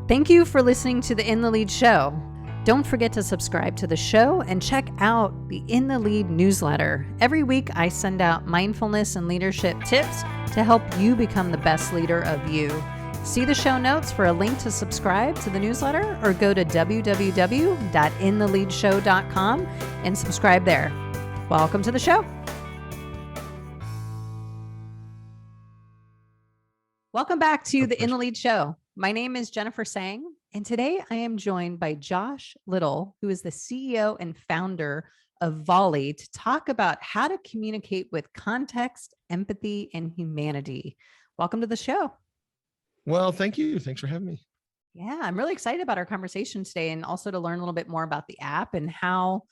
Thank you for listening to the In the Lead show. Don't forget to subscribe to the show and check out the In the Lead newsletter. Every week, I send out mindfulness and leadership tips to help you become the best leader of you. See the show notes for a link to subscribe to the newsletter, or go to www.intheleadshow.com and subscribe there. Welcome to the show. Welcome back to the In the Lead show. My name is Jennifer Tsang, and today I am joined by Josh Little, who is the CEO and founder of Volley, to talk about how to communicate with context, empathy, and humanity. Welcome to the show. Well, thank you. Thanks for having me. Yeah, I'm really excited about our conversation today, and also to learn a little bit more about the app and how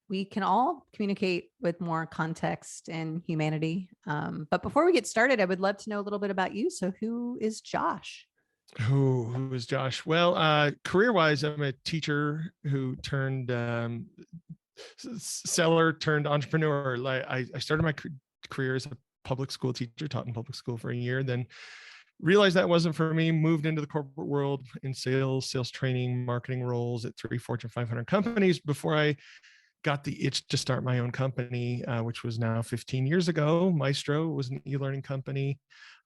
we can all communicate with more context and humanity. But before we get started, I would love to know a little bit about you. So who is Josh? Who is Josh? Well, career-wise, I'm a teacher who turned seller turned entrepreneur. I started my career as a public school teacher, taught in public school for a year, then realized that wasn't for me, moved into the corporate world in sales training, marketing roles at 3 Fortune 500 companies before I got the itch to start my own company, which was now 15 years ago. Maestro was an e-learning company.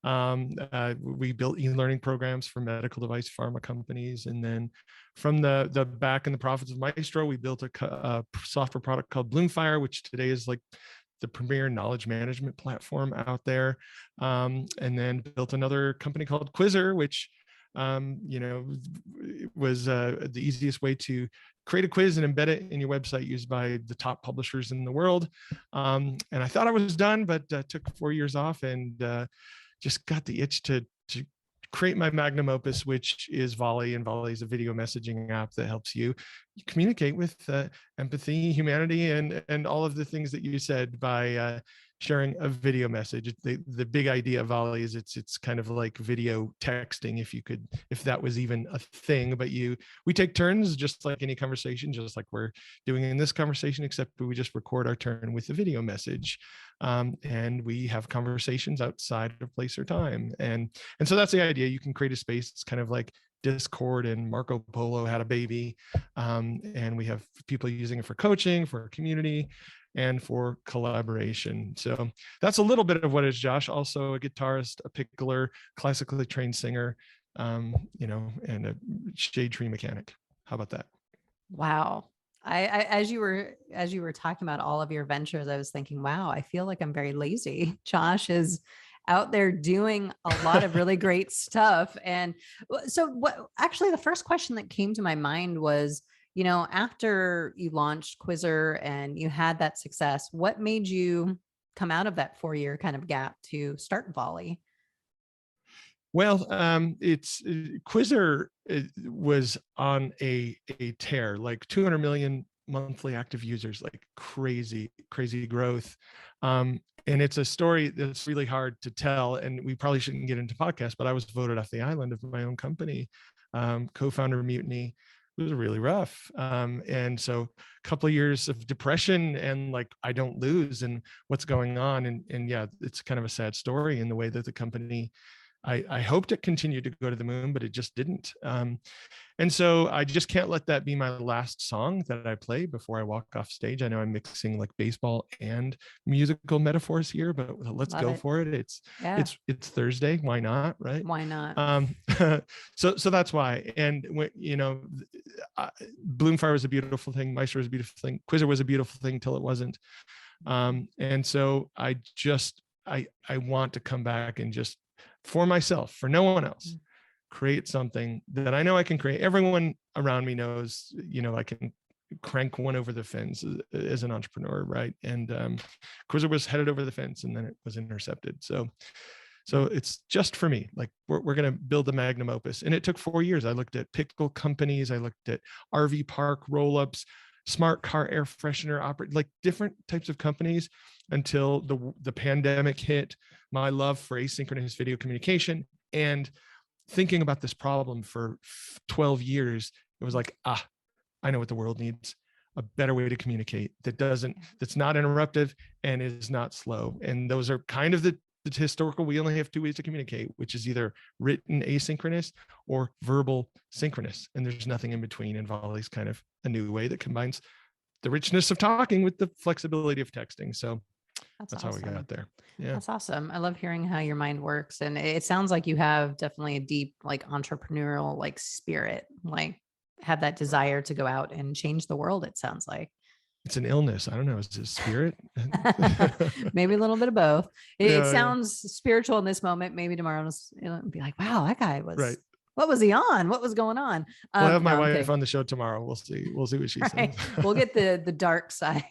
We built e-learning programs for medical device pharma companies. And then from the back and the profits of Maestro, we built a software product called Bloomfire, which today is like the premier knowledge management platform out there. And then built another company called Quizzer, which was the easiest way to create a quiz and embed it in your website, used by the top publishers in the world. And I thought I was done, but took 4 years off and just got the itch to create my magnum opus, which is Volley. And Volley is a video messaging app that helps you communicate with empathy, humanity, and all of the things that you said by sharing a video message. The big idea of Volley is it's kind of like video texting, if that was even a thing. But we take turns, just like any conversation, just like we're doing in this conversation, except we just record our turn with the video message, and we have conversations outside of place or time. And so that's the idea. You can create a space. It's kind of like Discord and Marco Polo had a baby, and we have people using it for coaching, for community, and for collaboration. So that's a little bit of what is Josh. Also a guitarist, a pickler, classically trained singer, and a shade tree mechanic. How about that? Wow. I as you were talking about all of your ventures, I was thinking, wow, I feel like I'm very lazy. Josh is out there doing a lot of really great stuff. And so actually the first question that came to my mind was, after you launched Quizzer and you had that success, what made you come out of that 4-year kind of gap to start Volley? Well, Quizzer was on a tear, like 200 million monthly active users, like crazy growth. And it's a story that's really hard to tell, and we probably shouldn't get into podcasts, but I was voted off the island of my own company. Co-founder mutiny. It was really rough. And so a couple of years of depression and like, I don't lose, and what's going on. And yeah, it's kind of a sad story in the way that the company, I hoped it continued to go to the moon, but it just didn't. And so I just can't let that be my last song that I play before I walk off stage. I know I'm mixing like baseball and musical metaphors here, but let's go for it. It's Thursday. Why not? Right? Why not? So that's why. And when, Bloomfire was a beautiful thing. Maestro was a beautiful thing. Quizzer was a beautiful thing till it wasn't. And so I want to come back and just, for myself, for no one else, create something that I know I can create. Everyone around me knows, I can crank one over the fence as an entrepreneur, right? And Quizzer was headed over the fence, and then it was intercepted. So it's just for me. Like we're going to build the magnum opus, and it took 4 years. I looked at pickle companies, I looked at RV park roll-ups, smart car air freshener like different types of companies, until the pandemic hit. My love for asynchronous video communication and thinking about this problem for 12 years, it was like, I know what the world needs: a better way to communicate that's not interruptive and is not slow. And those are kind of the historical, we only have two ways to communicate, which is either written asynchronous or verbal synchronous. And there's nothing in between. And volley is kind of a new way that combines the richness of talking with the flexibility of texting. So that's awesome. how we got there. Yeah. That's awesome. I love hearing how your mind works. And it sounds like you have definitely a deep, like entrepreneurial, like spirit, like have that desire to go out and change the world. It sounds like. It's an illness. I don't know. Is it spirit? Maybe a little bit of both. It Yeah, sounds spiritual in this moment. Maybe tomorrow it'll be like, wow, that guy was, right. What was he on? What was going on? We'll have my no, wife on the show tomorrow. We'll see what she right. says. We'll get the dark side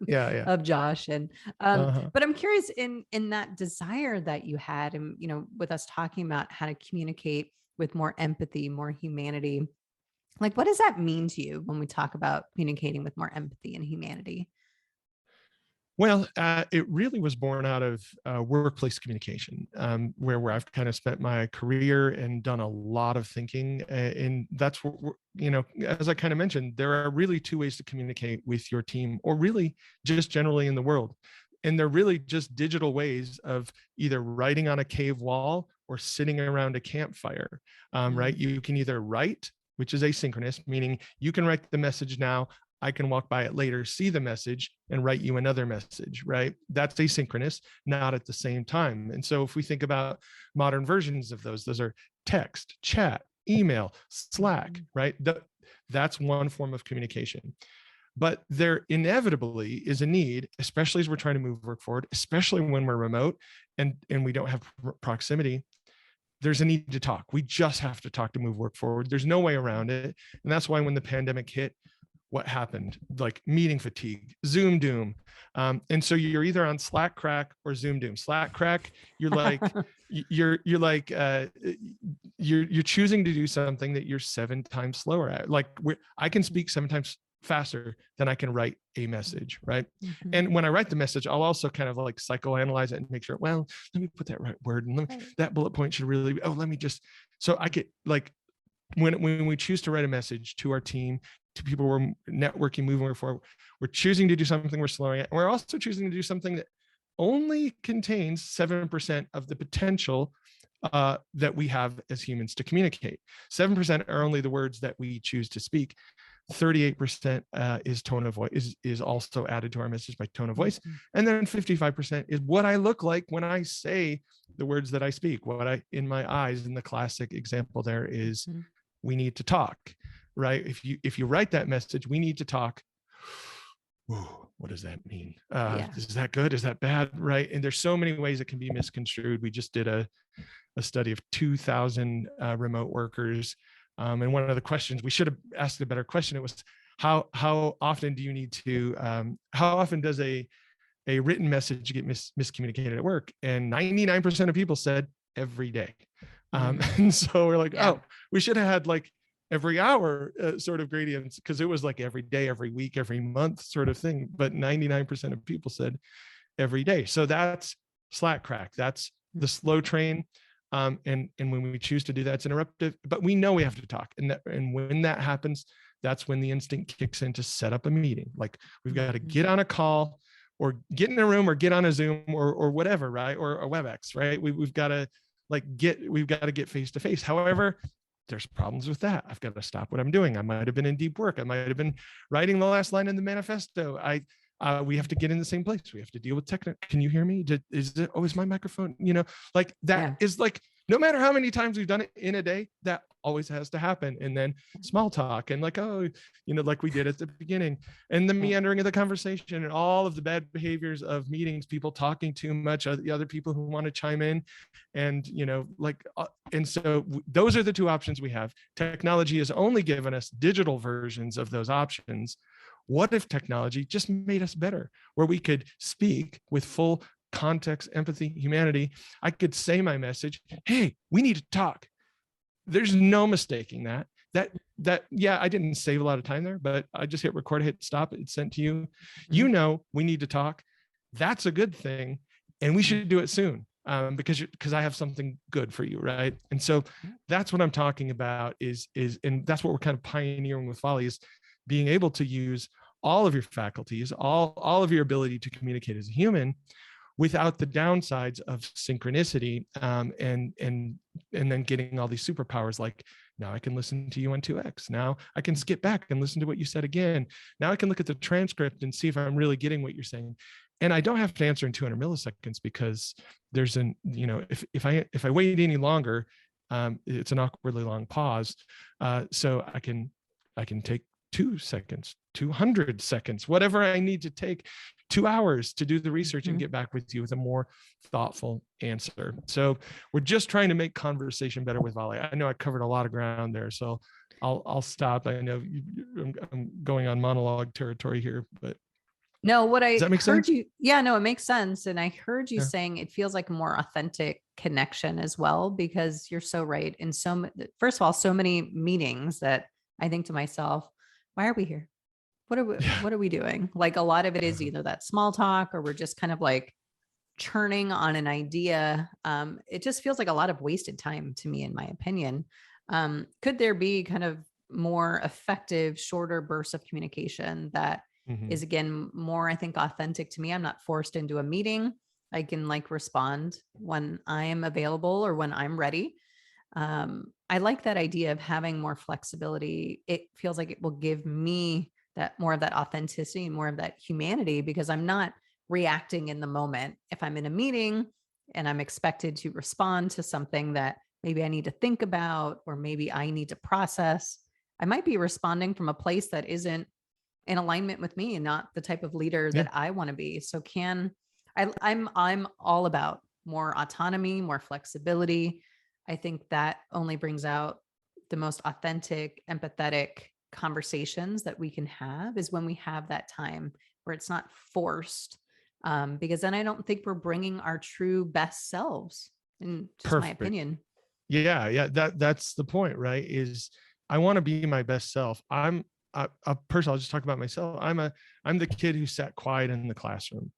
yeah. of Josh. And but I'm curious in that desire that you had, and with us talking about how to communicate with more empathy, more humanity. Like, what does that mean to you when we talk about communicating with more empathy and humanity? Well, it really was born out of workplace communication, where I've kind of spent my career and done a lot of thinking. And that's what, as I kind of mentioned, there are really two ways to communicate with your team, or really just generally in the world. And they're really just digital ways of either writing on a cave wall or sitting around a campfire, right? You can either write, which is asynchronous, meaning you can write the message now, I can walk by it later, see the message, and write you another message, right? That's asynchronous, not at the same time. And so if we think about modern versions of those are text, chat, email, Slack, right? That's one form of communication. But there inevitably is a need, especially as we're trying to move work forward, especially when we're remote and we don't have proximity. There's a need to talk. We just have to talk to move work forward. There's no way around it. And that's why when the pandemic hit, what happened? Like meeting fatigue, Zoom doom. And so you're either on Slack crack or Zoom doom. Slack crack, you're like, you're choosing to do something that you're 7 times slower at. Like I can speak 7 times faster than I can write a message, right? Mm-hmm. And when I write the message, I'll also kind of like psychoanalyze it and make sure, well, let me put that right word, and that bullet point should really be, let me just, so I get like, when we choose to write a message to our team, to people we're networking, moving forward, we're choosing to do something we're slowing at. And we're also choosing to do something that only contains 7% of the potential that we have as humans to communicate. 7% are only the words that we choose to speak. 38% is tone of voice, is also added to our message by tone of voice. And then 55% is what I look like when I say the words that I speak, what I, in my eyes. And the classic example there is, we need to talk, right? If you write that message, we need to talk. Ooh, what does that mean? Is that good? Is that bad? Right? And there's so many ways it can be misconstrued. We just did a study of 2,000 remote workers. And one of the questions, we should have asked a better question. It was, how often do you need to, how often does a written message get miscommunicated at work? And 99% of people said every day. And so we're like, we should have had like every hour sort of gradients, because it was like every day, every week, every month sort of thing. But 99% of people said every day. So that's Slack crack. That's the slow train. And when we choose to do that, it's interruptive, but we know we have to talk. And when that happens, that's when the instinct kicks in to set up a meeting. Like we've got to get on a call or get in a room or get on a Zoom or whatever, right? Or a WebEx, right? We've got to get face to face. However, there's problems with that. I've got to stop what I'm doing. I might have been in deep work. I might have been writing the last line in the manifesto. We have to get in the same place. We have to deal with technical. Can you hear me? Is my microphone, like that is like, no matter how many times we've done it in a day, that always has to happen. And then small talk and like, like we did at the beginning, and the meandering of the conversation and all of the bad behaviors of meetings, people talking too much, the other people who want to chime in. And, and so those are the two options we have. Technology has only given us digital versions of those options. What if technology just made us better, where we could speak with full context, empathy, humanity? I could say my message, hey, we need to talk. There's no mistaking that I didn't save a lot of time there, but I just hit record, hit stop, it's sent to you. We need to talk. That's a good thing. And we should do it soon. Because I have something good for you, right? And so that's what I'm talking about and that's what we're kind of pioneering with Volley, is being able to use all of your faculties, all of your ability to communicate as a human, without the downsides of synchronicity, and then getting all these superpowers, like now I can listen to you on 2x. Now I can skip back and listen to what you said again. Now I can look at the transcript and see if I'm really getting what you're saying. And I don't have to answer in 200 milliseconds, because there's if I wait any longer, it's an awkwardly long pause. So I can take 2 seconds, 200 seconds, whatever I need to take, 2 hours to do the research and get back with you with a more thoughtful answer. So we're just trying to make conversation better with Volley. I know I covered a lot of ground there, so I'll stop. I know I'm going on monologue territory here, but no, what does I that make heard sense? you, yeah, no, it makes sense. And I heard you Yeah. saying it feels like a more authentic connection as well, because you're so right. And first of all, so many meetings that I think to myself, why are we here? What are we doing? Like, a lot of it is either that small talk, or we're just kind of like churning on an idea. It just feels like a lot of wasted time to me, in my opinion. Could there be kind of more effective, shorter bursts of communication that is, again, more, I think, authentic to me? I'm not forced into a meeting. I can like respond when I am available or when I'm ready. I like that idea of having more flexibility. It feels like it will give me that more of that authenticity and more of that humanity, because I'm not reacting in the moment. If I'm in a meeting and I'm expected to respond to something that maybe I need to think about, or maybe I need to process, I might be responding from a place that isn't in alignment with me and not the type of leader Yeah. that I want to be. So I'm all about more autonomy, more flexibility. I think that only brings out the most authentic, empathetic conversations that we can have, is when we have that time where it's not forced. Because then I don't think we're bringing our true best selves, in just my Perfect. opinion. Yeah. That's the point, right? Is I want to be my best self. I'm a person. I'll just talk about myself. I'm the kid who sat quiet in the classroom.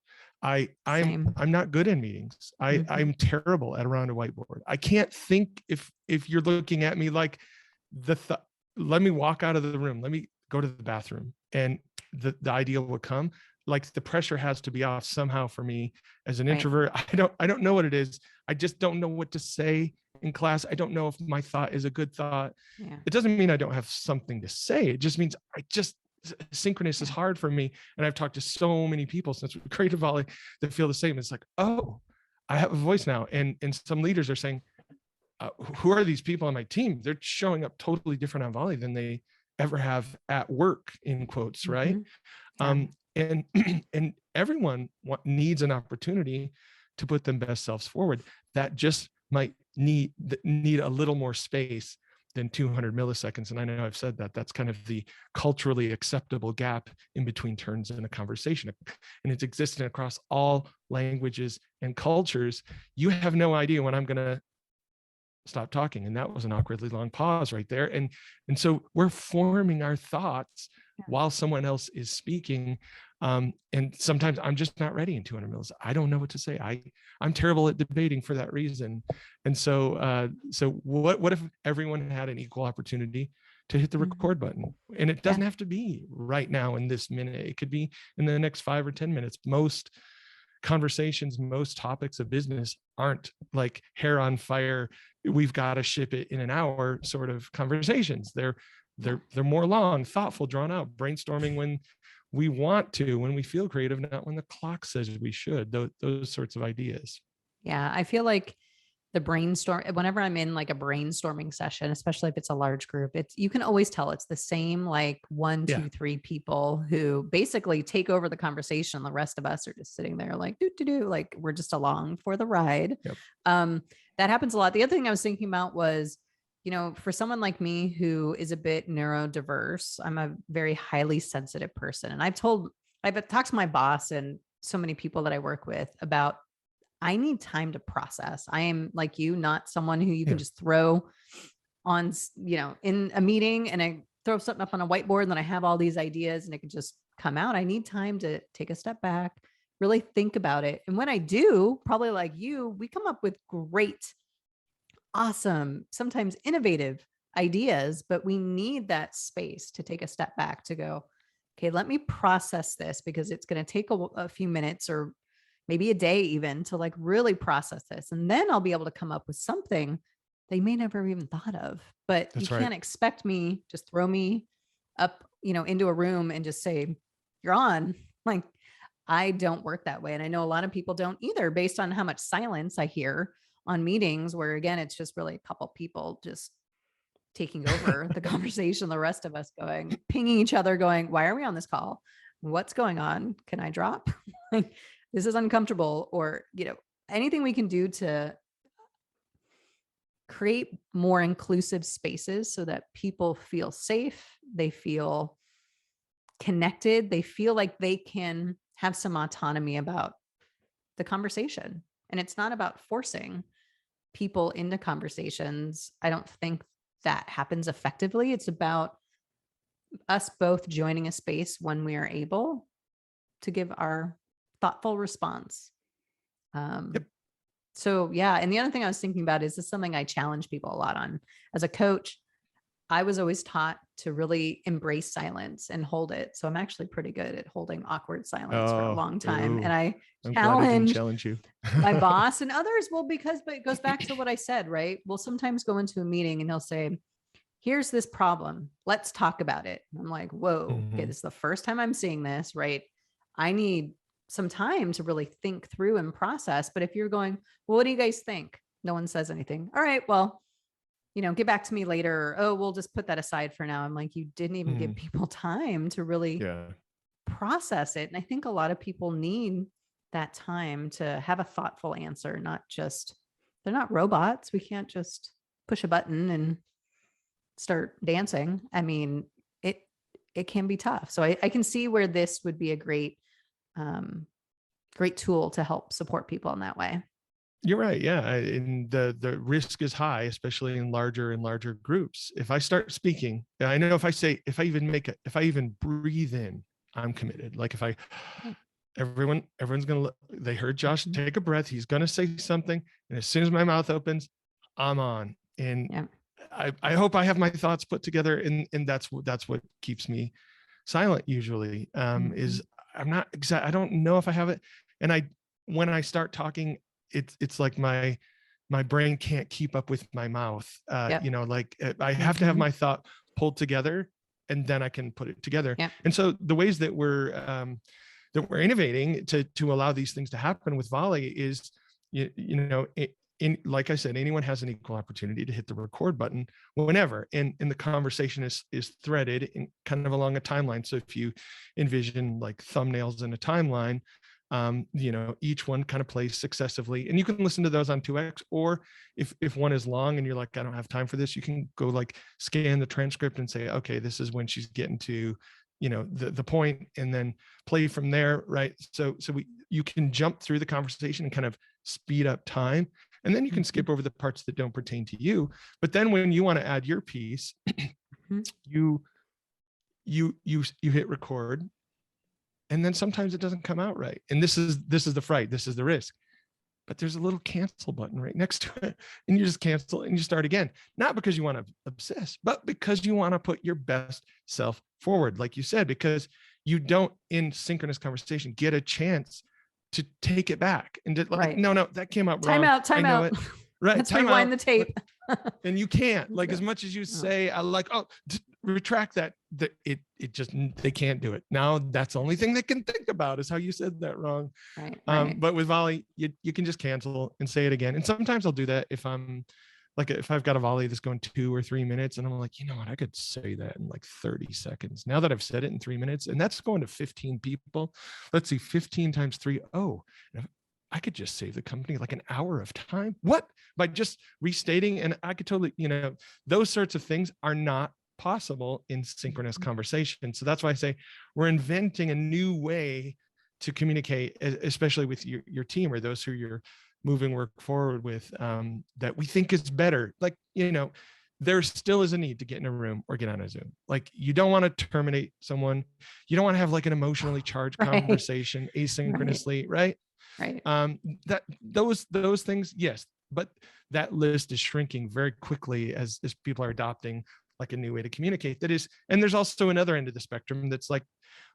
Same. I'm not good in meetings. I'm terrible at around a whiteboard. I can't think if you're looking at me like let me walk out of the room. Let me go to the bathroom, and the idea will come. Like, the pressure has to be off somehow for me as an Right. introvert. I don't know what it is. I just don't know what to say in class. I don't know if my thought is a good thought. Yeah. It doesn't mean I don't have something to say. It just means synchronous is hard for me. And I've talked to so many people since we created Volley that feel the same. It's like, oh, I have a voice now. And some leaders are saying, who are these people on my team? They're showing up totally different on Volley than they ever have at work, in quotes, right? Yeah. And and everyone needs an opportunity to put them best selves forward. That just might need a little more space than 200 milliseconds. And I know I've said that that's kind of the culturally acceptable gap in between turns in a conversation, and it's existing across all languages and cultures. You have no idea when I'm going to stop talking, and that was an awkwardly long pause right there. And so we're forming our thoughts while someone else is speaking. And sometimes I'm just not ready in 200 mils. I don't know what to say. I'm terrible at debating for that reason. And so what if everyone had an equal opportunity to hit the record button? And it doesn't have to be right now in this minute. It could be in the next 5 or 10 minutes. Most conversations, most topics of business aren't like hair on fire, we've got to ship it in an hour sort of conversations. They're more long, thoughtful, drawn out, brainstorming when we want to, when we feel creative, not when the clock says we should. Those sorts of ideas. Yeah. I feel like the brainstorm, whenever I'm in like a brainstorming session, especially if it's a large group, you can always tell it's the same, like 1, 2, 3 people who basically take over the conversation. The rest of us are just sitting there like, like we're just along for the ride. Yep. That happens a lot. The other thing I was thinking about was, for someone like me who is a bit neurodiverse, I'm a very highly sensitive person. And I've talked to my boss and so many people that I work with about, I need time to process. I am like you, not someone who you can just throw on, in a meeting, and I throw something up on a whiteboard and then I have all these ideas and it can just come out. I need time to take a step back, really think about it. And when I do, probably like you, we come up with great, awesome, sometimes innovative ideas, but we need that space to take a step back to go, okay, let me process this, because it's going to take a few minutes or maybe a day even, to like really process this. And then I'll be able to come up with something they may never even thought of. But you That's right. can't expect me, just throw me up, into a room and just say, you're on. Like, I don't work that way. And I know a lot of people don't either, based on how much silence I hear on meetings where, again, it's just really a couple people just taking over the conversation. The rest of us pinging each other, going, why are we on this call? What's going on? Can I drop? Like, this is uncomfortable. Or, anything we can do to create more inclusive spaces so that people feel safe, they feel connected, they feel like they can have some autonomy about the conversation. And it's not about forcing people into conversations. I don't think that happens effectively. It's about us both joining a space when we are able to give our thoughtful response. Yep. So yeah. And the other thing I was thinking about is this something I challenge people a lot on. As a coach, I was always taught to really embrace silence and hold it. So I'm actually pretty good at holding awkward silence for a long time. And I I'm glad I didn't challenge challenge you. my boss and others. Well, but it goes back to what I said, right? We'll sometimes go into a meeting and he'll say, here's this problem. Let's talk about it. I'm like, whoa, okay, this is the first time I'm seeing this, right? I need some time to really think through and process. But if you're going, well, what do you guys think? No one says anything. All right, well, get back to me later. Oh, we'll just put that aside for now. I'm like, you didn't even give people time to really process it. And I think a lot of people need that time to have a thoughtful answer, they're not robots. We can't just push a button and start dancing. I mean, it can be tough. So I can see where this would be a great tool to help support people in that way. You're right. Yeah. And the risk is high, especially in larger and larger groups. If I start speaking, I know if I even breathe in, I'm committed. Like everyone's going to look, they heard Josh take a breath. He's going to say something. And as soon as my mouth opens, I'm on. And I hope I have my thoughts put together. And that's what keeps me silent usually, is I'm not exact. I don't know if I have it. And when I start talking, it's like my brain can't keep up with my mouth. Like I have to have my thought pulled together and then I can put it together. And so the ways that we're innovating to allow these things to happen with Volley is, like I said, anyone has an equal opportunity to hit the record button whenever. And the conversation is threaded in kind of along a timeline. So if you envision like thumbnails in a timeline, each one kind of plays successively, and you can listen to those on 2x, or if one is long and you're like, I don't have time for this, you can go like scan the transcript and say, okay, this is when she's getting to, the point, and then play from there. Right. So you can jump through the conversation and kind of speed up time. And then you can skip over the parts that don't pertain to you. But then when you want to add your piece, you hit record. And then sometimes it doesn't come out right. And this is the fright. This is the risk. But there's a little cancel button right next to it. And you just cancel and you start again. Not because you want to obsess, but because you want to put your best self forward. Like you said, because you don't, in synchronous conversation, get a chance to take it back. And no, that came out wrong. Time out. Right. Let's rewind the tape. And you can't, like, as much as you say, I like, retract that, it just, they can't do it. Now that's the only thing they can think about is how you said that wrong. Right. But with Volley, you can just cancel and say it again. And sometimes I'll do that if I've got a Volley that's going 2 or 3 minutes and I'm like, you know what, I could say that in like 30 seconds. Now that I've said it in 3 minutes, and that's going to 15 people. Let's see, 15 times 3. Oh, I could just save the company like an hour of time. What? By just restating. And I could totally, those sorts of things are not possible in synchronous conversation. So that's why I say we're inventing a new way to communicate, especially with your team or those who you're moving work forward with, that we think is better. Like, there still is a need to get in a room or get on a Zoom. Like, you don't want to terminate someone. You don't want to have like an emotionally charged conversation asynchronously, right? Right. That those things, yes, but that list is shrinking very quickly as people are adopting like a new way to communicate. That is, and there's also another end of the spectrum that's like,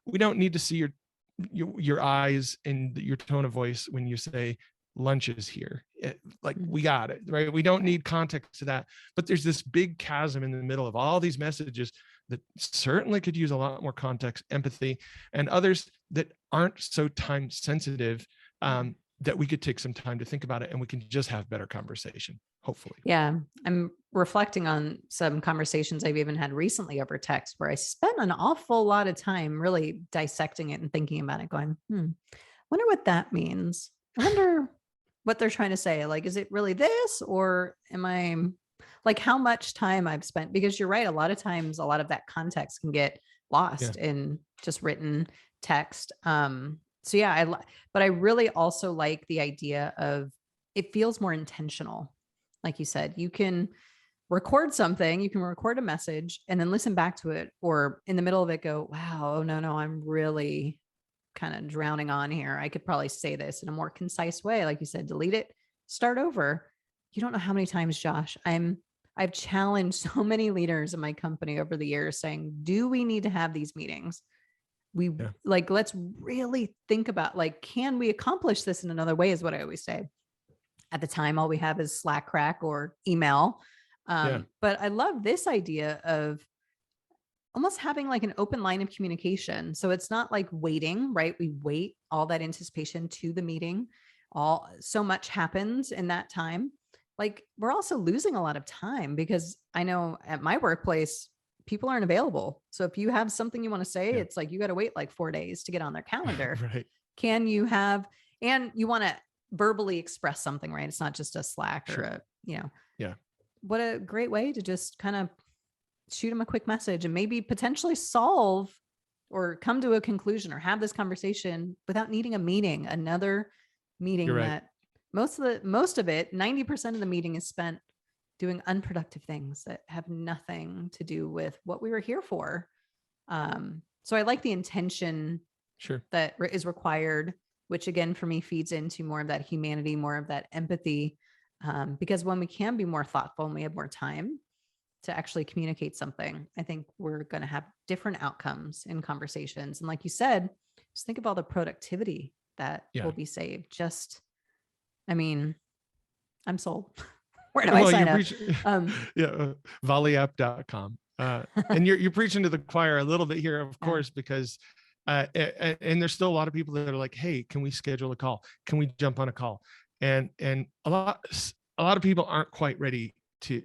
we don't need to see your eyes and your tone of voice when you say lunch is here. Like, we got it, right? We don't need context to that, but there's this big chasm in the middle of all these messages that certainly could use a lot more context, empathy, and others that aren't so time sensitive, that we could take some time to think about it, and we can just have better conversation, hopefully. Yeah. I'm reflecting on some conversations I've even had recently over text where I spent an awful lot of time really dissecting it and thinking about it, going, wonder what that means. I wonder what they're trying to say. Like, is it really this, or am I like how much time I've spent? Because you're right. A lot of times, a lot of that context can get lost in just written text. So yeah, but I really also like the idea of it feels more intentional. Like you said, you can record something, you can record a message and then listen back to it, or in the middle of it go, wow, oh no, I'm really kind of drowning on here. I could probably say this in a more concise way. Like you said, delete it, start over. You don't know how many times, Josh, I've challenged so many leaders in my company over the years saying, do we need to have these meetings? Like, let's really think about, like, can we accomplish this in another way, is what I always say. At the time, all we have is Slack crack or email. But I love this idea of almost having like an open line of communication. So it's not like waiting, right? We wait all that anticipation to the meeting. So much happens in that time. Like, we're also losing a lot of time, because I know at my workplace, people aren't available. So if you have something you want to say, it's like, you got to wait like 4 days to get on their calendar. Right. Can you have, and you want to verbally express something, right? It's not just a Slack or a, what a great way to just kind of shoot them a quick message and maybe potentially solve or come to a conclusion or have this conversation without needing a meeting, another meeting. That most of it, 90% of the meeting is spent doing unproductive things that have nothing to do with what we were here for. So I like the intention that is required, which again, for me, feeds into more of that humanity, more of that empathy. Because when we can be more thoughtful and we have more time to actually communicate something, I think we're going to have different outcomes in conversations. And like you said, just think of all the productivity that will be saved. I'm sold. Where do I sign up? volleyapp.com. And you're preaching to the choir a little bit here, of course, because and there's still a lot of people that are like, hey, can we schedule a call? Can we jump on a call? And a lot of people aren't quite ready to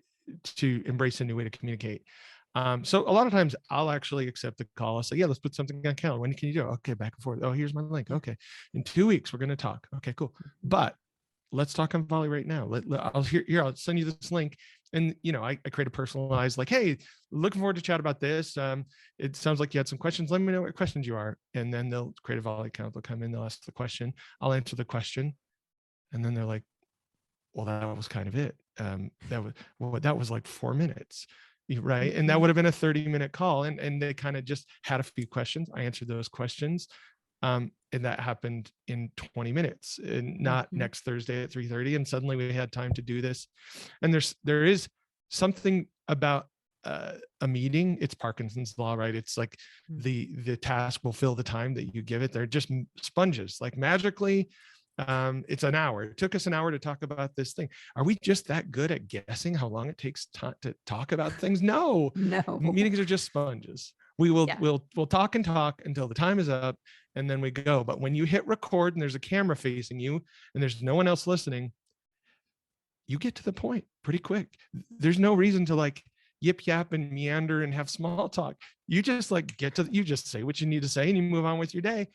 embrace a new way to communicate. So a lot of times I'll actually accept the call. I'll say, yeah, let's put something on calendar. When can you do it? Okay, back and forth. Oh, here's my link. Okay. In 2 weeks, we're going to talk. Okay, cool. But let's talk on Volley right now. I'll send you this link. And, I create a personalized, like, hey, looking forward to chat about this. It sounds like you had some questions. Let me know what questions you are. And then they'll create a Volley account. They'll come in, they'll ask the question. I'll answer the question. And then they're like, well, that was kind of it. That was like 4 minutes. Right. And that would have been a 30-minute call. And they kind of just had a few questions. I answered those questions. And that happened in 20 minutes and not next Thursday at 3:30. And suddenly we had time to do this. And there is something about a meeting. It's Parkinson's law, right? It's like the task will fill the time that you give it. They're just sponges, like magically. It's an hour. It took us an hour to talk about this thing. Are we just that good at guessing how long it takes to talk about things? No. Meetings are just sponges. We'll talk and talk until the time is up, and then we go. But when you hit record and there's a camera facing you and there's no one else listening, you get to the point pretty quick. There's no reason to like yip yap and meander and have small talk. You just you just say what you need to say and you move on with your day.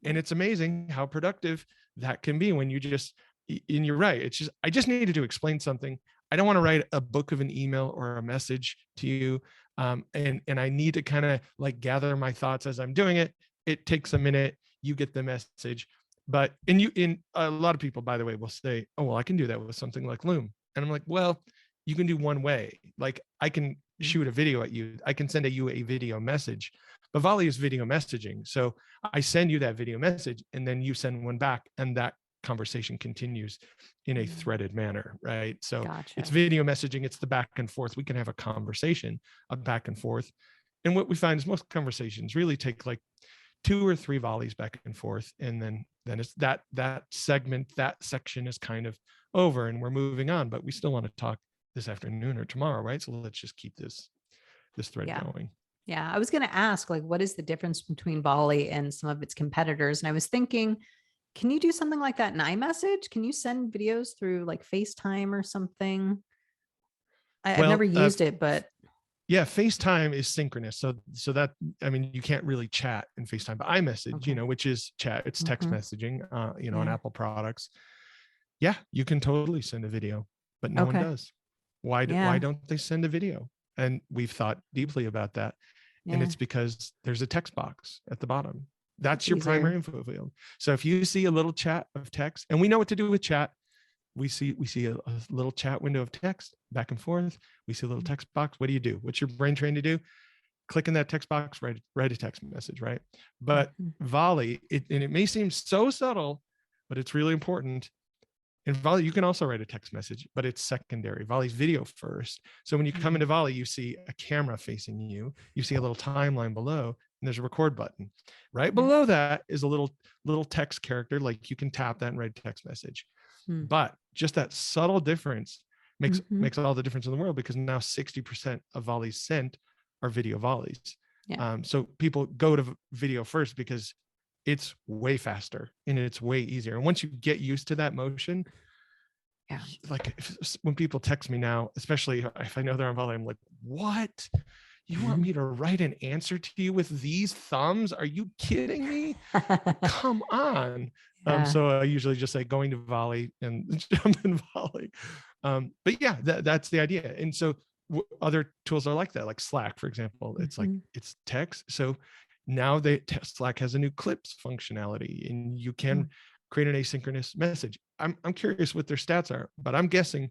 And it's amazing how productive that can be when and you're right. It's just, I just needed to explain something. I don't want to write a book of an email or a message to you. And I need to kind of like gather my thoughts as I'm doing it. It takes a minute. You get the message. But in a lot of people, by the way, will say, oh, well, I can do that with something like Loom. And I'm like, well, you can do one way. Like, I can shoot a video at you. I can send you a video message. But Volley is video messaging. So I send you that video message and then you send one back, and that conversation continues in a threaded manner, right? So It's video messaging. It's the back and forth. We can have a conversation, a back and forth. And what we find is most conversations really take like 2 or 3 volleys back and forth. And then it's that segment, that section is kind of over and we're moving on, but we still want to talk this afternoon or tomorrow, right? So let's just keep this thread going. Yeah. I was going to ask, like, what is the difference between Volley and some of its competitors? And I was thinking, can you do something like that in iMessage? Can you send videos through like FaceTime or something? I've never used it, but yeah, FaceTime is synchronous. So that, I mean, you can't really chat in FaceTime, but iMessage, which is chat, it's text messaging, on Apple products. Yeah, you can totally send a video, but no one does. Why don't they send a video? And we've thought deeply about that. And it's because there's a text box at the bottom. That's your primary info field. So if you see a little chat of text, and we know what to do with chat, we see a little chat window of text back and forth. We see a little text box. What do? What's your brain trained to do? Click in that text box, write a text message, right? But Volley, it may seem so subtle, but it's really important. In Volley, you can also write a text message, but it's secondary. Volley's video first. So when you come into Volley, you see a camera facing you. You see a little timeline below, and there's a record button. Right below that is a little text character, like you can tap that and write a text message. But just that subtle difference makes all the difference in the world, because now 60% of volleys sent are video volleys. So people go to video first because it's way faster and it's way easier. And once you get used to that motion, like when people text me now, especially if I know they're on volley, I'm like, what? You want me to write an answer to you with these thumbs? Are you kidding me? Come on. So I usually just say going to volley and jump in volley. But yeah, that's the idea. And so other tools are like that, like Slack, for example. It's like, it's text. So now Slack has a new clips functionality, and you can create an asynchronous message. I'm curious what their stats are, but I'm guessing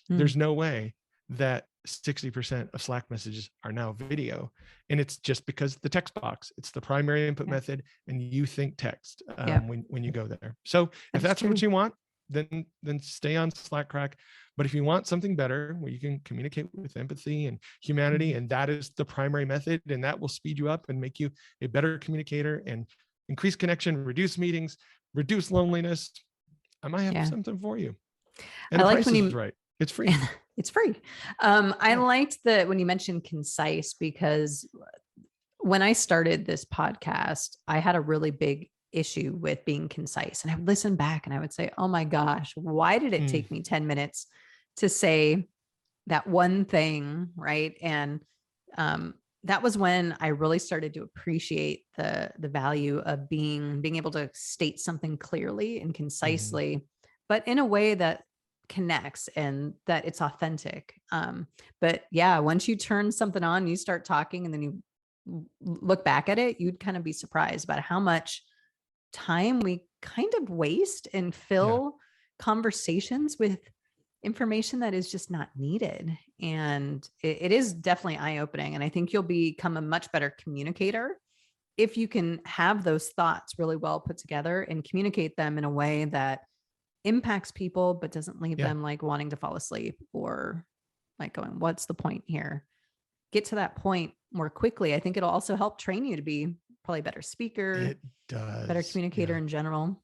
there's no way that 60% of Slack messages are now video. And it's just because the text box, it's the primary input method, and you think text when you go there. So if that's what you want, then stay on Slack Crack. But if you want something better where you can communicate with empathy and humanity, and that is the primary method, and that will speed you up and make you a better communicator and increase connection, reduce meetings, reduce loneliness, I might have something for you. And the price is right. It's free. It's free. I liked that when you mentioned concise, because when I started this podcast, I had a really big issue with being concise. And I would listen back and I would say, oh my gosh, why did it take me 10 minutes to say that one thing? Right. And that was when I really started to appreciate the value of being able to state something clearly and concisely, but in a way that connects and that it's authentic. But yeah, once you turn something on, you start talking, and then you look back at it, you'd kind of be surprised about how much time we kind of waste and fill conversations with information that is just not needed. And it is definitely eye-opening. And I think you'll become a much better communicator if you can have those thoughts really well put together and communicate them in a way that impacts people, but doesn't leave them like wanting to fall asleep or like going, what's the point here? Get to that point more quickly. I think it'll also help train you to be probably a better speaker. It does. Better communicator in general.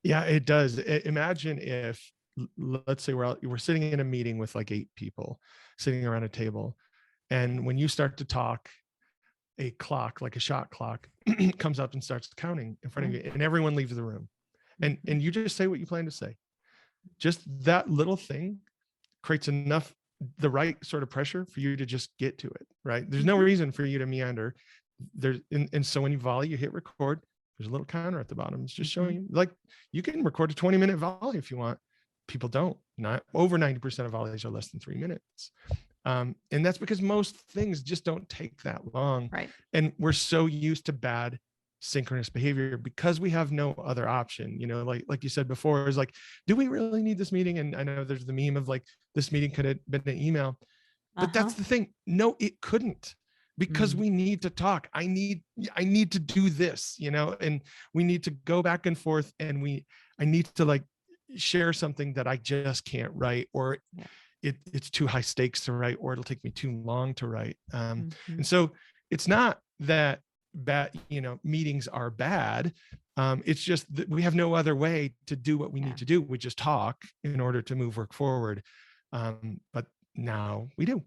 Yeah, it does. Imagine if, let's say we're sitting in a meeting with like 8 people sitting around a table. And when you start to talk, a clock, like a shot clock, comes up and starts counting in front of you, and everyone leaves the room. And you just say what you plan to say. Just that little thing creates the right sort of pressure for you to just get to it, right? There's no reason for you to meander. And so when you volley, you hit record, there's a little counter at the bottom. It's just showing you, like, you can record a 20-minute volley if you want. People don't. Not over 90% of volleys are less than 3 minutes. And that's because most things just don't take that long. Right. And we're so used to bad synchronous behavior because we have no other option. Like you said before, is like, do we really need this meeting? And I know there's the meme of like, this meeting could have been an email, but that's the thing. No, it couldn't, because we need to talk. I need to do this, and we need to go back and forth, and I need to like share something that I just can't write, or it's too high stakes to write, or it'll take me too long to write. And so it's not that bad, meetings are bad. It's just that we have no other way to do what we need to do. We just talk in order to move work forward. But now we do.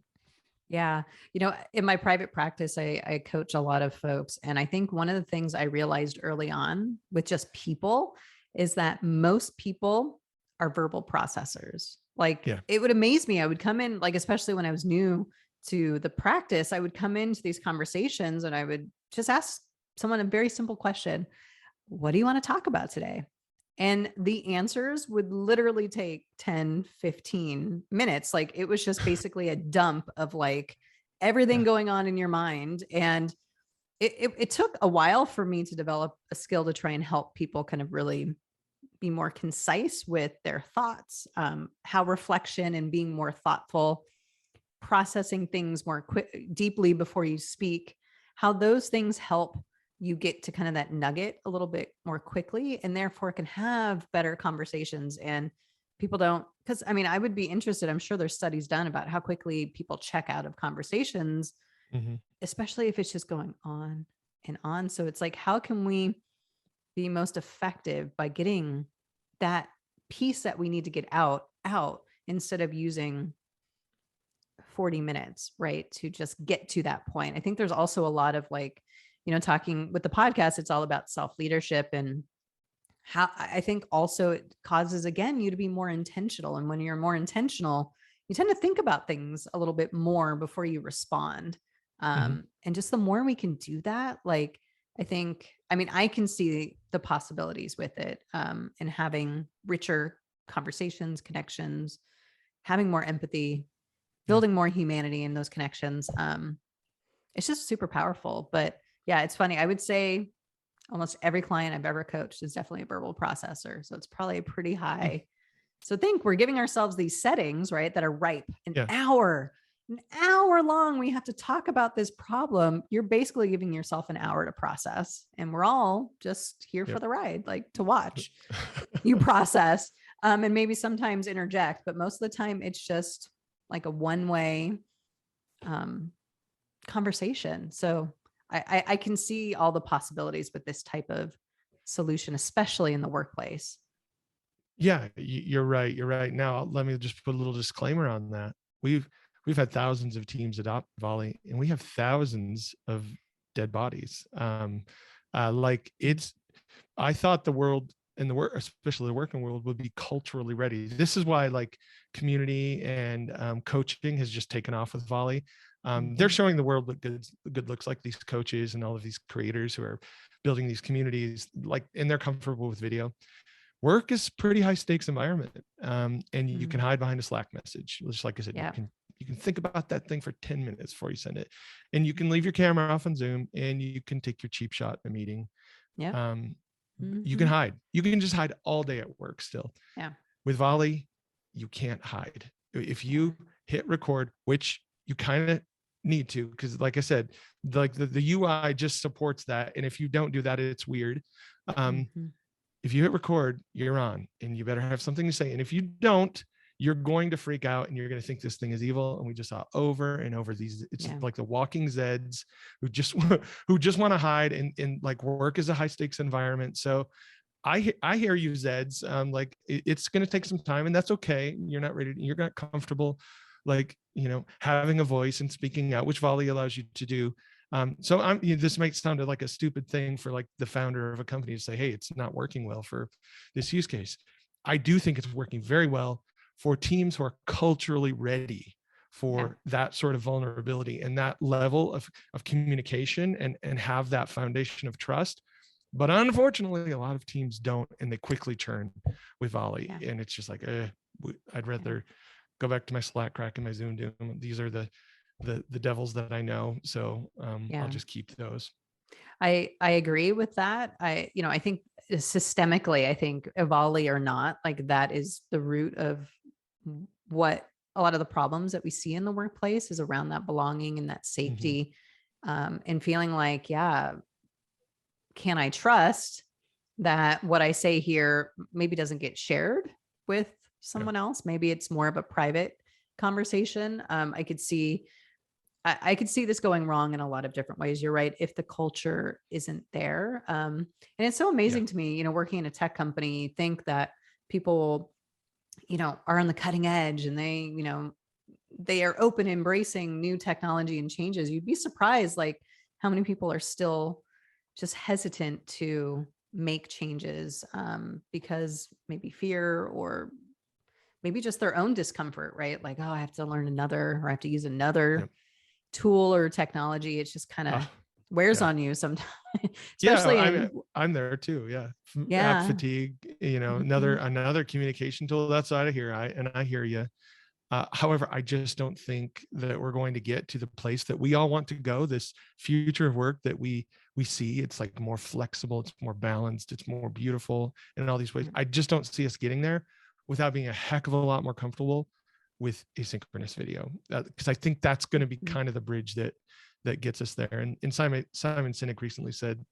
Yeah. In my private practice, I coach a lot of folks. And I think one of the things I realized early on with just people is that most people are verbal processors. Like Yeah. it would amaze me. I would come in, like, especially when I was new to the practice, I would come into these conversations and I would just ask someone a very simple question. What do you want to talk about today? And the answers would literally take 10, 15 minutes. Like it was just basically a dump of like everything Yeah. going on in your mind. And it took a while for me to develop a skill to try and help people kind of really be more concise with their thoughts, how reflection and being more thoughtful, processing things more deeply before you speak, how those things help you get to kind of that nugget a little bit more quickly and therefore can have better conversations. And people don't, because I mean, I would be interested, I'm sure there's studies done about how quickly people check out of conversations, especially if it's just going on and on. So it's like, how can we be most effective by getting that piece that we need to get out instead of using 40 minutes, right? To just get to that point. I think there's also a lot of like, talking with the podcast, it's all about self-leadership and how I think also it causes, again, you to be more intentional. And when you're more intentional, you tend to think about things a little bit more before you respond. And just the more we can do that, like, I can see the possibilities with it, and having richer conversations, connections, having more empathy, building more humanity in those connections. It's just super powerful. But yeah, it's funny. I would say almost every client I've ever coached is definitely a verbal processor. So it's probably a pretty high. So think we're giving ourselves these settings, right, that are ripe. An hour long. We have to talk about this problem. You're basically giving yourself an hour to process. And we're all just here for the ride, like to watch you process, and maybe sometimes interject, but most of the time it's just like a one-way conversation. So I can see all the possibilities with this type of solution, especially in the workplace. Yeah, you're right. You're right. Now, let me just put a little disclaimer on that. We've had thousands of teams adopt Volley, and we have thousands of dead bodies. I thought the world and the work, especially the working world, would be culturally ready. This is why like community and coaching has just taken off with Volley. They're showing the world what good looks like, these coaches and all of these creators who are building these communities, like, and they're comfortable with video. Work is pretty high stakes environment. And you can hide behind a Slack message. Just like I said, you can think about that thing for 10 minutes before you send it, and you can leave your camera off on Zoom, and you can take your cheap shot in a meeting. You can hide. You can just hide all day at work still. With Volley, you can't hide. If you hit record, which you kind of need to, because like I said, like the UI just supports that. And if you don't do that, it's weird. If you hit record, you're on, and you better have something to say. And if you don't, you're going to freak out, and you're going to think this thing is evil. And we just saw over and over these, it's like the walking Zeds who just want to hide, and like work is a high stakes environment. So I hear you, Zeds. Like it's going to take some time, and that's okay. You're not ready. You're not comfortable, like, having a voice and speaking out, which Volley allows you to do. So this might sound like a stupid thing for like the founder of a company to say, hey, it's not working well for this use case. I do think it's working very well for teams who are culturally ready for that sort of vulnerability and that level of communication, and have that foundation of trust. But unfortunately, a lot of teams don't, and they quickly turn with Volley. And it's just like, I'd rather go back to my Slack crack and my Zoom doom. These are the devils that I know. So I'll just keep those. I agree with that. I think systemically, I think Volley or not, like that is the root of what a lot of the problems that we see in the workplace is around that belonging and that safety, and feeling like, can I trust that what I say here maybe doesn't get shared with someone else? Maybe it's more of a private conversation. I could see I could see this going wrong in a lot of different ways. You're right. If the culture isn't there. And it's so Yeah. amazing to me, working in a tech company, think that people, are on the cutting edge and they are open, embracing new technology and changes. You'd be surprised, like how many people are still just hesitant to make changes because maybe fear or maybe just their own discomfort, right? Like, oh, I have to learn another, or I have to use Yeah. another tool or technology. It's just kind of Uh, wears yeah. on you sometimes, Yeah. especially in, I'm there too. Yeah. App yeah. fatigue, another, Mhm. another communication tool. That's out of here. I hear you. However, I just don't think that we're going to get to the place that we all want to go. This future of work that we see, it's like more flexible, it's more balanced, it's more beautiful in all these ways. Yeah. I just don't see us getting there without being a heck of a lot more comfortable with asynchronous video, because I think that's going to be Mhm. kind of the bridge that gets us there. And Simon Sinek recently said,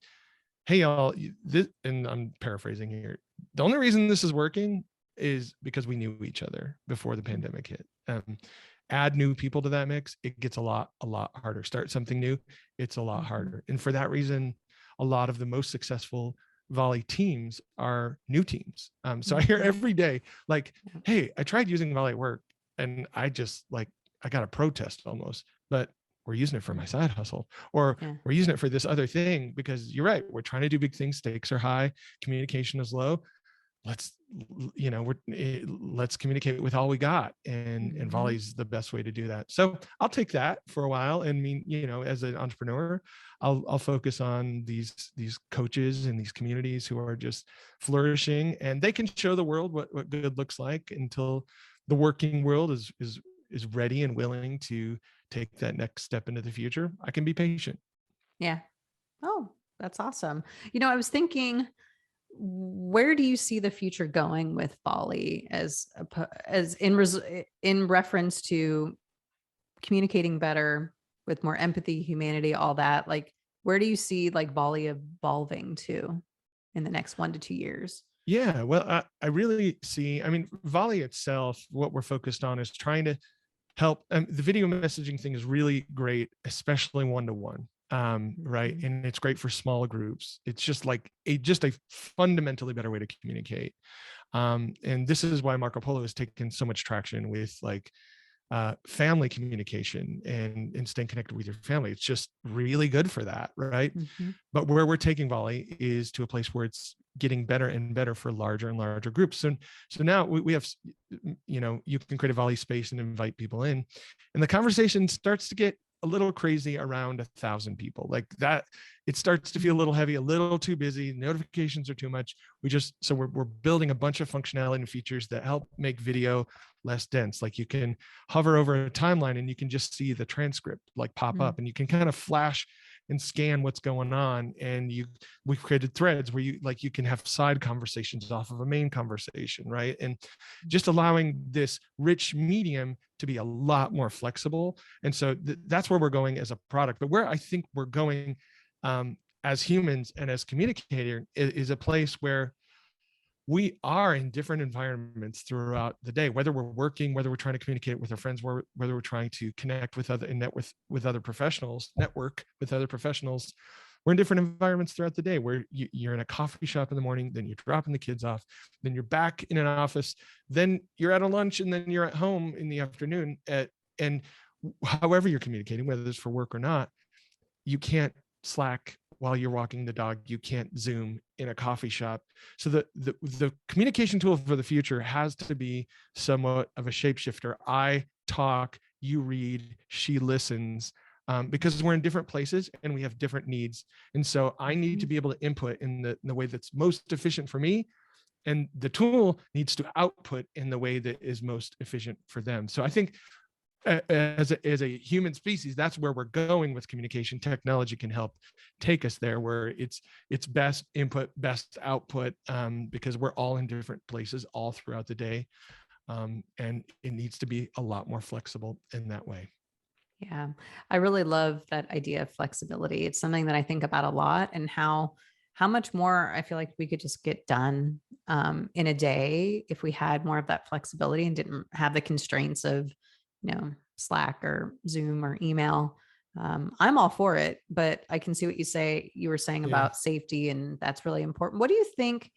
"Hey, y'all, this," and I'm paraphrasing here. The only reason this is working is because we knew each other before the Mhm. pandemic hit. Add new people to that mix, it gets a lot harder. Start something new, it's a lot Mhm. harder. And for that reason, a lot of the most successful volley teams are new teams. So I hear Mhm. every day, like, Yeah. "Hey, I tried using volley at work, and I just like I got a protest almost, but we're using it for my side hustle, or Yeah. we're using it for this other thing because you're right. We're trying to do big things. Stakes are high. Communication is low. Let's, let's communicate with all we got. And Mhm. volley's the best way to do that. So I'll take that for a while. And as an entrepreneur, I'll focus on these coaches and these communities who are just flourishing, and they can show the world what good looks like until the working world is ready and willing to take that next step into the future. I can be patient. Yeah. Oh, that's awesome. I was thinking, where do you see the future going with volley as in reference to communicating better with more empathy, humanity, all that? Like, where do you see like volley evolving to in the next 1 to 2 years? Yeah, well, I really see, I mean, volley itself, what we're focused on is trying to help. The video messaging thing is really great, especially one-to-one. Right. Mhm. And it's great for small groups. It's just like a fundamentally better way to communicate. And this is why Marco Polo has taken so much traction with like family communication and staying connected with your family. It's just really good for that, right? Mhm. But where we're taking volley is to a place where it's getting better and better for larger and larger groups. So now we have, you can create a volley space and invite people in, and the conversation starts to get a little crazy around 1,000 people like that. It starts to feel a little heavy, a little too busy. Notifications are too much. We're building a bunch of functionality and features that help make video less dense. Like you can hover over a timeline and you can just see the transcript like pop Mhm. up, and you can kind of flash and scan what's going on. And we've created threads where you can have side conversations off of a main conversation, right? And just allowing this rich medium to be a lot more flexible. And so that's where we're going as a product. But where I think we're going as humans and as communicator is a place where we are in different environments throughout the day, whether we're working, whether we're trying to communicate with our friends, whether we're trying to connect with other and with other professionals, network with other professionals. We're in different environments throughout the day where you're in a coffee shop in the morning, then you're dropping the kids off, then you're back in an office, then you're at a lunch, and then you're at home in the afternoon. And however you're communicating, whether it's for work or not, you can't Slack while you're walking the dog. You can't Zoom in a coffee shop. So the communication tool for the future has to be somewhat of a shapeshifter. I talk, you read, she listens, because we're in different places and we have different needs. And so I need to Mhm. be able to input in the way that's most efficient for me, and the tool needs to output in the way that is most efficient for them. So I think as a human species, that's where we're going with communication. Technology can help take us there, where it's best input, best output, because we're all in different places all throughout the day, and it needs to be a lot more flexible in that way. Yeah. I really love that idea of flexibility. It's something that I think about a lot, and how much more I feel like we could just get done in a day if we had more of that flexibility and didn't have the constraints of, Slack or Zoom or email. I'm all for it, but I can see what you were saying Yeah. about safety, and that's really important. What do you think,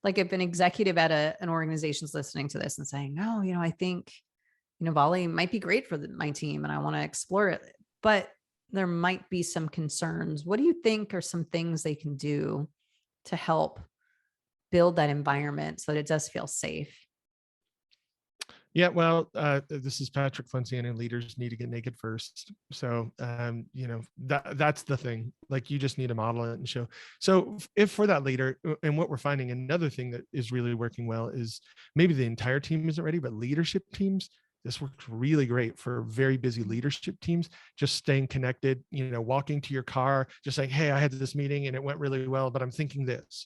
like if an executive at an organization is listening to this and saying, no, I think, volley might be great for my team and I want to explore it, but there might be some concerns. What do you think are some things they can do to help build that environment so that it does feel safe? Yeah, well, this is Patrick Flenciano, and leaders need to get naked first. So, that's the thing. Like, you just need to model it and show. So if for that leader, and what we're finding, another thing that is really working well is maybe the entire team isn't ready, but leadership teams, this works really great for very busy leadership teams, just staying connected, walking to your car, just saying, hey, I had this meeting and it went really well, but I'm thinking this,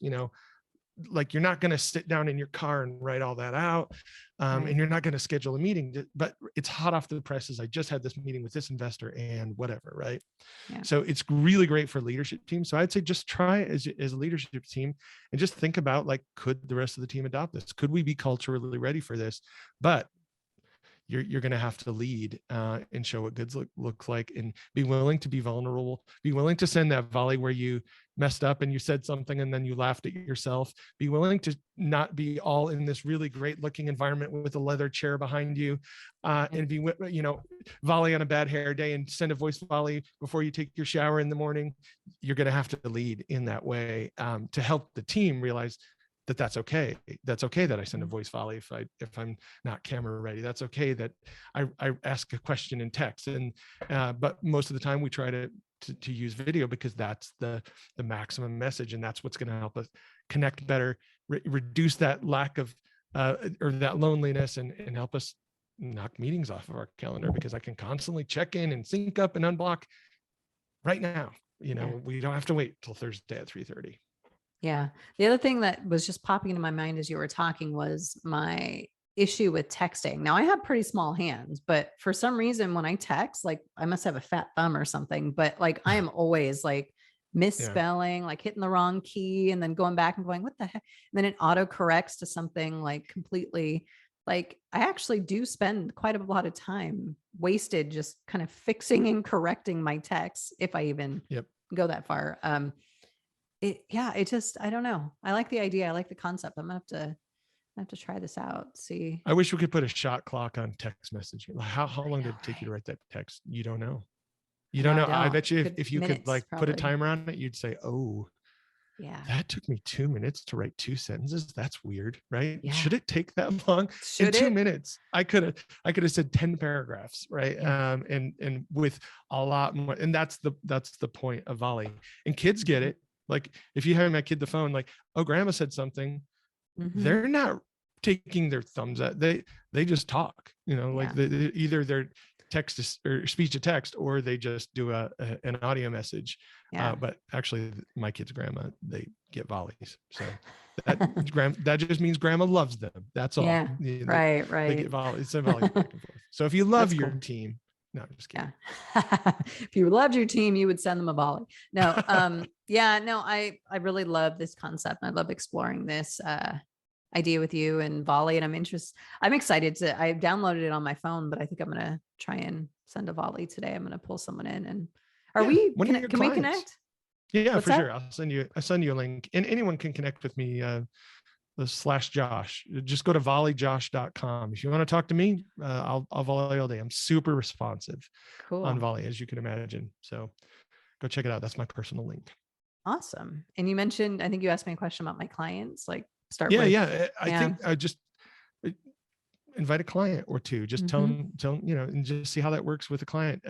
like, you're not going to sit down in your car and write all that out. Right. And you're not going to schedule a meeting, but it's hot off the presses. I just had this meeting with this investor and whatever. Right. Yeah. So it's really great for leadership teams. So I'd say just try as a leadership team and just think about, like, could the rest of the team adopt this? Could we be culturally ready for this? But you're going to have to lead and show what good looks like, and be willing to be vulnerable, be willing to send that volley where you messed up and you said something and then you laughed at yourself, be willing to not be all in this really great looking environment with a leather chair behind you, and be, volley on a bad hair day and send a voice volley before you take your shower in the morning. You're going to have to lead in that way to help the team realize that that's okay. That's okay that I send a voice volley if I'm not camera ready. That's okay that I ask a question in text. And but most of the time we try to use video, because that's the maximum message, and that's what's going to help us connect better, reduce that lack of or that loneliness, and help us knock meetings off of our calendar, because I can constantly check in and sync up and unblock right now. We don't have to wait till Thursday at 3:30. Yeah. The other thing that was just popping into my mind as you were talking was my issue with texting. Now, I have pretty small hands, but for some reason when I text, like, I must have a fat thumb or something, but like I am always like misspelling, like hitting the wrong key and then going back and going, what the heck? And then it auto corrects to something like completely, like, I actually do spend quite a lot of time wasted just kind of fixing and correcting my texts, if I even go that far. I don't know. I like the idea. I like the concept. I'm gonna have to try this out. See. I wish we could put a shot clock on text messaging. How long did it take you to write that text? You don't know. You don't know. I bet you if you could, like, put a timer on it, you'd say, oh, yeah, that took me 2 minutes to write 2 sentences. That's weird, right? Yeah. Should it take that long? In 2 minutes, I could have said 10 paragraphs, right? Yeah. And with a lot more. And that's the point of volley. And kids get it. Like, if you have my kid the phone, like, oh, grandma said something, they're not taking their thumbs at, they just talk, like either their text or speech to text, or they just do an audio message. But actually my kid's grandma, they get volleys. So that just means grandma loves them. That's all. Yeah. Right. They get volleys. It's a volley back and forth. So if you love your cool. team, no, I'm just kidding. Yeah. If you loved your team, you would send them a volley. No. I really love this concept. I love exploring this idea with you and volley. And I'm excited I downloaded it on my phone, but I think I'm going to try and send a volley today. I'm going to pull someone in, and can we connect? Yeah, What's for that? sure. I'll send you a link, and anyone can connect with me. /Josh. Just go to volleyjosh.com. If you want to talk to me, I'll volley all day. I'm super responsive on volley, as you can imagine. So go check it out. That's my personal link. Awesome. And you mentioned, I think you asked me a question about my clients, like I think I just invite a client or two, just tell them, and just see how that works with a client.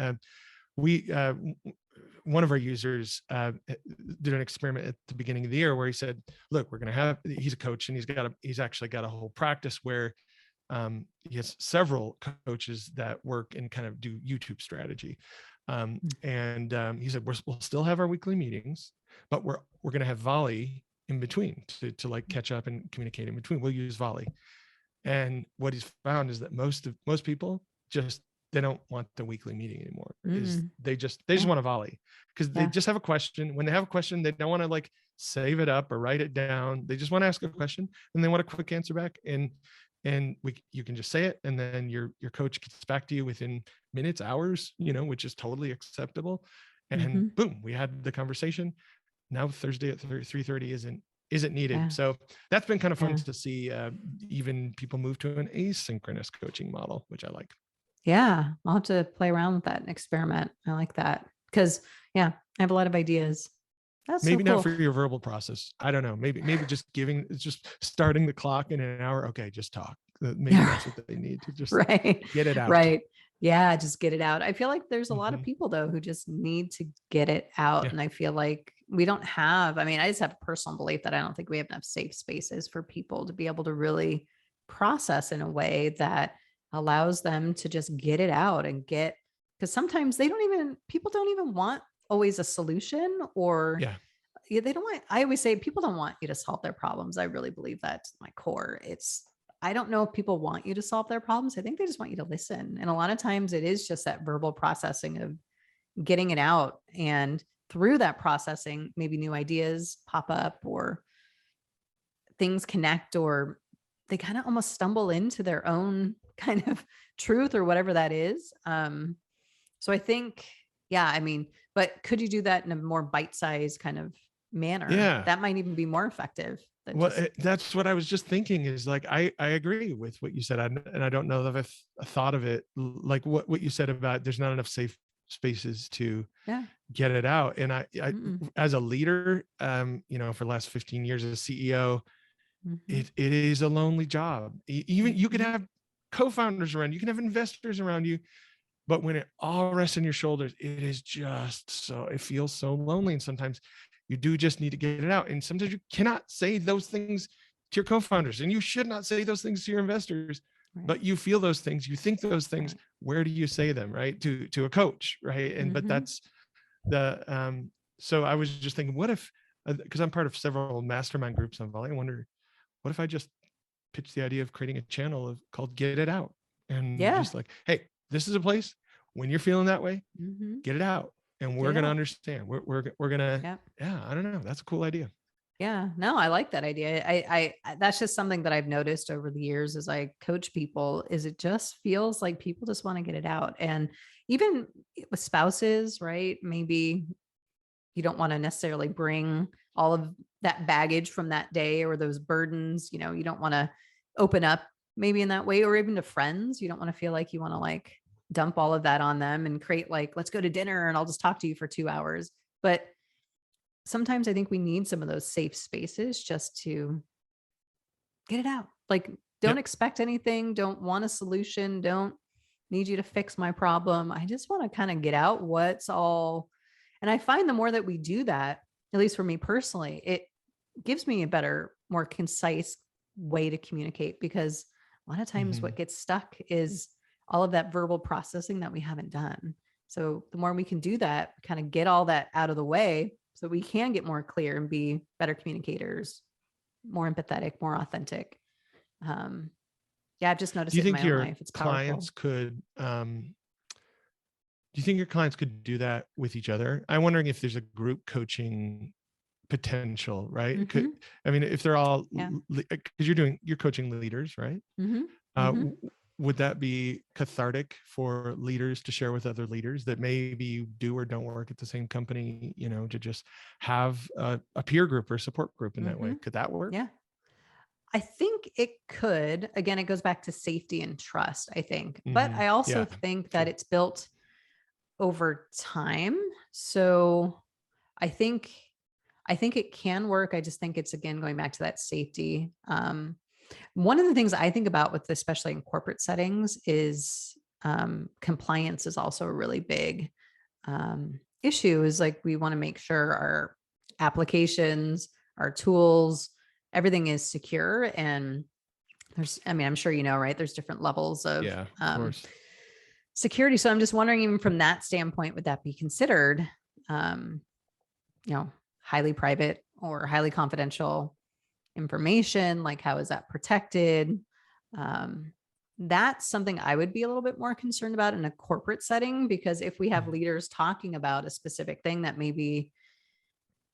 One of our users did an experiment at the beginning of the year where he said, look, he's a coach, and he's actually got a whole practice where he has several coaches that work and kind of do YouTube strategy. And he said, we'll still have our weekly meetings, but we're going to have volley in between to like catch up and communicate in between. We'll use volley. And what he's found is that most people they don't want the weekly meeting anymore. They just want a volley, because they just have a question. When they have a question, they don't want to like save it up or write it down. They just want to ask a question, and they want a quick answer back. And and you can just say it, and then your coach gets back to you within minutes, hours, which is totally acceptable. And Mm-hmm. boom, we had the conversation. Now Thursday at 3:30 isn't needed. Yeah. So that's been kind of fun Yeah. to see, even people move to an asynchronous coaching model, which I like. Yeah. I'll have to play around with that and experiment. I like that. Because I have a lot of ideas. That's so Maybe not cool. for your verbal process. I don't know. Maybe just starting the clock in an hour. Okay, just talk. Maybe that's what they need to just Right. get it out. Right. Yeah. Just get it out. I feel like there's a lot of Mhm. people though, who just need to get it out. Yeah. And I feel like we don't have, I just have a personal belief that I don't think we have enough safe spaces for people to be able to really process in a way that allows them to just get it out because sometimes people don't even want always a solution, or they don't want, I always say people don't want you to solve their problems. I really believe that to my core. I don't know if people want you to solve their problems. I think they just want you to listen. And a lot of times it is just that verbal processing of getting it out. And through that processing, maybe new ideas pop up, or things connect, or they kind of almost stumble into their own kind of truth or whatever that is. So I think, but could you do that in a more bite-sized kind of manner? Yeah. That might even be more effective than Well, just, that's what I was just thinking, is like, I agree with what you said. And I don't know that I've thought of it like what you said about there's not enough safe spaces to yeah. get it out. And I Mm-mm. as a leader, for the last 15 years as a CEO, Mm-hmm. it is a lonely job. Even you can Mm-hmm. have co-founders around, you can have investors around you, but when it all rests on your shoulders, it feels so lonely. And sometimes you do just need to get it out. And sometimes you cannot say those things to your co-founders, and you should not say those things to your investors, Right. but you feel those things, you think those things. Right. Where do you say them? Right. To a coach. Right. But Mm-hmm. that's so I was just thinking, what if, because I'm part of several mastermind groups on Volley, I wonder, what if I just pitched the idea of creating a channel called Get It Out, and Yeah. just like, hey, this is a place when you're feeling that way, Mm-hmm. get it out, and we're Get it going to out. understand. We're going to, Yeah. yeah, I don't know. That's a cool idea. Yeah, no, I like that idea. That's just something that I've noticed over the years as I coach people, is it just feels like people just want to get it out. And even with spouses, right? Maybe you don't want to necessarily bring all of that baggage from that day or those burdens, you don't want to open up maybe in that way, or even to friends. You don't want to feel like you want to like dump all of that on them and create like, let's go to dinner and I'll just talk to you for 2 hours. But sometimes I think we need some of those safe spaces just to get it out. Like, don't Yep. expect anything, don't want a solution, don't need you to fix my problem. I just want to kind of get out what's all. And I find the more that we do that, at least for me personally, it gives me a better, more concise way to communicate, because a lot of times what Mhm. gets stuck is all of that verbal processing that we haven't done. So the more we can do that, kind of get all that out of the way so we can get more clear and be better communicators, more empathetic, more authentic. Um, yeah, I've just Do noticed you it in think my own your life. It's clients powerful. could, do you think your clients could do that with each other? I'm wondering if there's a group coaching potential, right? Mm-hmm. I mean, if they're all, Yeah. because you're coaching leaders, right? Mm-hmm. Uh, Mm-hmm. would that be cathartic for leaders to share with other leaders that maybe do or don't work at the same company, to just have a peer group or support group in that Mm-hmm. way? Could that work? Yeah. I think it could. Again, it goes back to safety and trust, I think. But Hmm. I also Yeah, think that true. it's built over time. So I think I think it can work. I just think it's, again, going back to that safety. One of the things I think about with, especially in corporate settings, is compliance is also a really big issue. Is like, we want to make sure our applications, our tools, everything is secure. And I'm sure right? There's different levels of Yeah, of course. security. So I'm just wondering, even from that standpoint, would that be considered, um, highly private or highly confidential information? Like, how is that protected? Um, that's something I would be a little bit more concerned about in a corporate setting, because if we have Mhm. leaders talking about a specific thing that maybe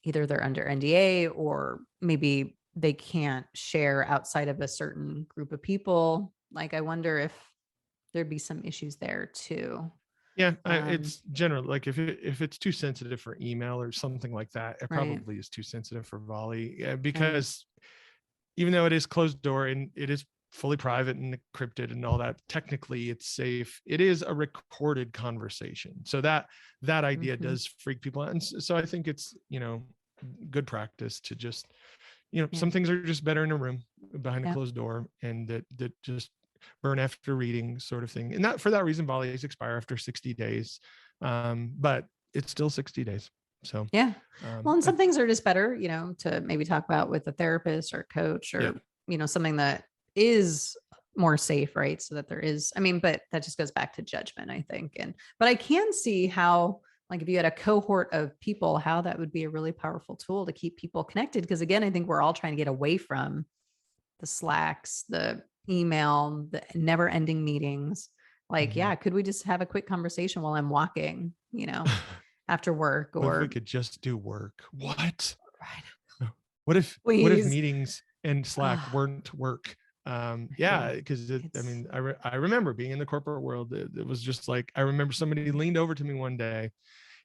either they're under NDA, or maybe they can't share outside of a certain group of people. Like, I wonder if there'd be some issues there too. Yeah, it's general. Like if it's too sensitive for email or something like that, it right. probably is too sensitive for volley, because even though it is closed door and it is fully private and encrypted and all that, technically it's safe. It is a recorded conversation. So that idea does freak people out. And so I think it's, good practice to just, some things are just better in a room behind a closed door, and that just burn after reading sort of thing. And that, for that reason, volleys expire after 60 days. But it's still 60 days. So, well, and some things are just better, to maybe talk about with a therapist or a coach or, something that is more safe, right? So that there is, but that just goes back to judgment, I think. But I can see how, like, if you had a cohort of people, how that would be a really powerful tool to keep people connected. Because again, I think we're all trying to get away from the Slacks, the email, the never ending meetings. Like, could we just have a quick conversation while I'm walking, after work? Or if we could just do work. What? Right. What if meetings and Slack weren't work? Because I remember being in the corporate world. It was just like, I remember somebody leaned over to me one day.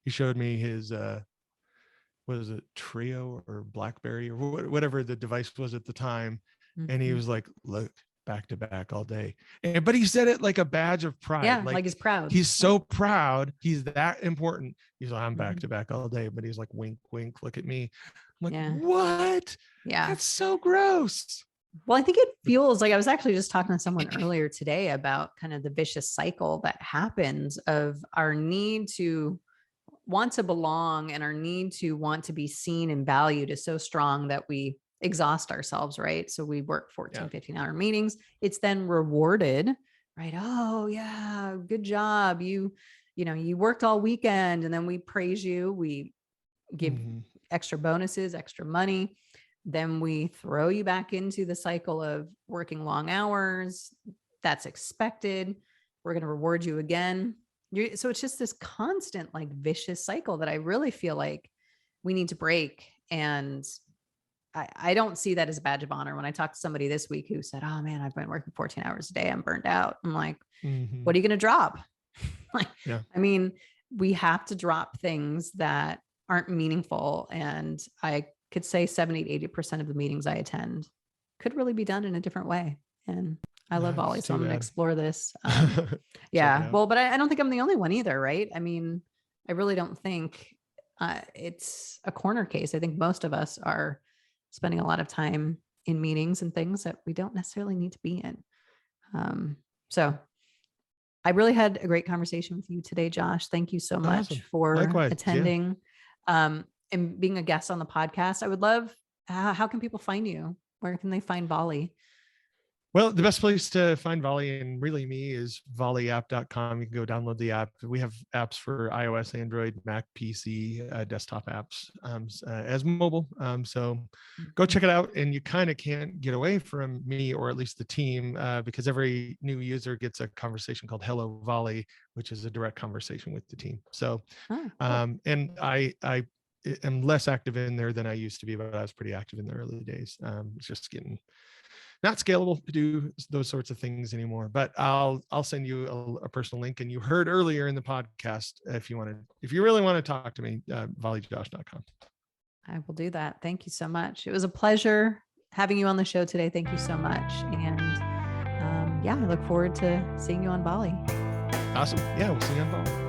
He showed me his what is it, Trio or BlackBerry or whatever the device was at the time, and he was like, "Look, back to back all day." But he said it like a badge of pride. Yeah, like he's proud. He's so proud. He's that important. He's like, "I'm back to back all day," but he's like, "Wink, wink, look at me." I'm like, "What? Yeah, that's so gross." Well, I think it feels like, I was actually just talking to someone earlier today about kind of the vicious cycle that happens of our need to want to belong, and our need to want to be seen and valued is so strong that we exhaust ourselves, right? So we work 14, 15-hour meetings. It's then rewarded, right? Oh yeah, good job. You worked all weekend, and then we praise you. We give extra bonuses, extra money. Then we throw you back into the cycle of working long hours. That's expected. We're going to reward you again. So it's just this constant, like, vicious cycle that I really feel like we need to break. And I don't see that as a badge of honor. When I talked to somebody this week who said, "Oh man, I've been working 14 hours a day. I'm burned out." I'm like, what are you going to drop? We have to drop things that aren't meaningful. And I could say 70-80% of the meetings I attend could really be done in a different way. And I love volley, so I'm going to explore this. Well, but I don't think I'm the only one either, right? I really don't think it's a corner case. I think most of us are spending a lot of time in meetings and things that we don't necessarily need to be in. So I really had a great conversation with you today, Josh. Thank you so much for attending and being a guest on the podcast. I would love, how can people find you? Where can they find Volley? Well, the best place to find Volley and really me is volleyapp.com. You can go download the app. We have apps for iOS, Android, Mac, PC, desktop apps, as mobile. So go check it out. And you kind of can't get away from me, or at least the team, because every new user gets a conversation called Hello Volley, which is a direct conversation with the team. So, and I am less active in there than I used to be, but I was pretty active in the early days. It's just getting not scalable to do those sorts of things anymore, but I'll send you a personal link. And you heard earlier in the podcast, if you really want to talk to me, volleyjosh.com. I will do that. Thank you so much. It was a pleasure having you on the show today. Thank you so much. And I look forward to seeing you on Volley. Awesome. Yeah, we'll see you on Volley.